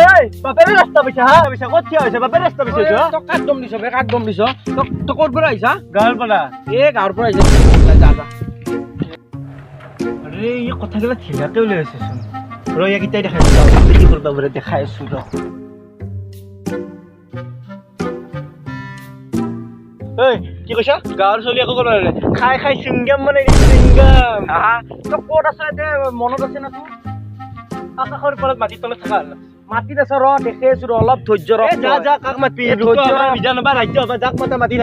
ওই বাপেৰে ৰাস্তা পিছা হা পিছা ক'ত থিয়া হৈছে বাপেৰে ৰাস্তা পিছা তই কাক দম দিছ বে কাক দম দিছ তই ক'ৰ পৰা আহিছা গাঁৱৰ পৰা গাঁৱৰ পৰা আহিছা যা যা আৰে এই কথাগিলা ঠিকাকে ওলাই আছেচোন ৰ ইয়াক ইটাই দেখাই আছো কি কৰবা পাৰে দেখাই আছো ৰ ঐ কি কৈছা গাঁৱৰ চলি একো কৰা নাই খাই খাই চিংগাম মানে চিংগাম তই ক'ত আছ এতিয়া মনত আছে না তোৰ আকাশৰ ওপৰত মাটিৰ তলত থকা মাটিত আছ ৰ দেখি আছো ৰ অলপ ধৈৰ্য ৰ যা যা কাক মাতি বিধান বা ৰাজ্য বা যাক মাতা মাতি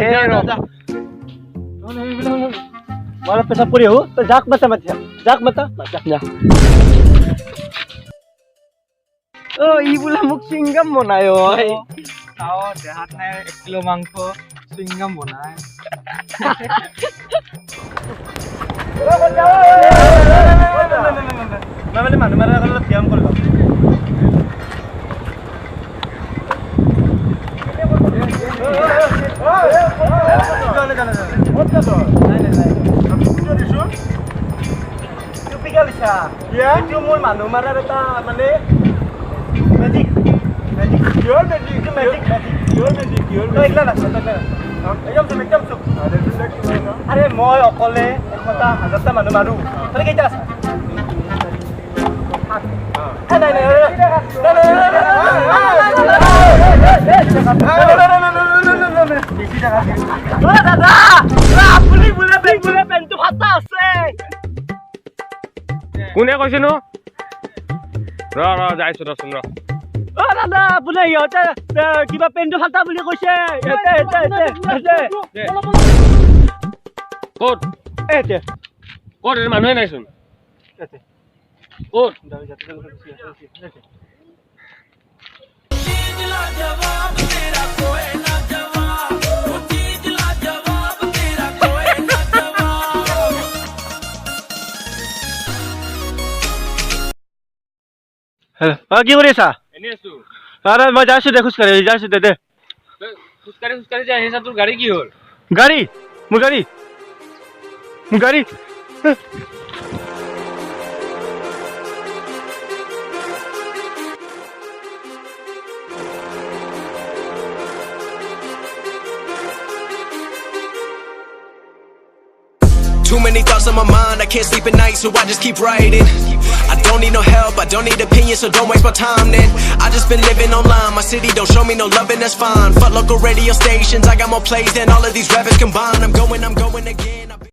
মই পেচাব কৰি আহো তই যাক মাতা মাতি যাক মাতা যা অ ই বোলে মোক চিংগাম বনাই চাও দেহাত নাই 1 কিলো মাংস চিংগাম বনাই মানে মানুহ মাৰা অলপ ব্যায়াম কৰিব মোৰ মানুহ মাৰাৰ এটা মানে মেজিক মেজিক কিহৰ মেজিক মেজিক কিহৰ মেজিক কিহৰ এইগিলা নাছিল একদম একদম চুপ আৰে মই অকলে 100টা 1000টা মানুহ মাৰো তই কেইটা আছা নাই নাই দাদা আপুনি বোলে পেনটো ফাটা আছে কোনে কৈছে নো ৰ যাইছো ৰচোন ৰ অ দাদা বোলে ইহঁতে কিবা পেনটো ফাটা বুলি কৈছে ক'ত ক'ত মানুহে নাইচোন ক'ত কি কৰি আছা এনেই আছো আৰে মই যাইছো দে খোজকাঢ়ি যাইছো দে খোজকাঢ়ি যাই আহিছা তোৰ গাড়ী কি হ'ল গাড়ী মোৰ গাড়ী Too many thoughts on my mind, I can't sleep at night, so I just keep writing. I don't need no help, I don't need opinions, so don't waste my time then. I just been living online, my city don't show me no love and that's fine. Fuck local radio stations, I got more plays than all of these rappers combined. I'm going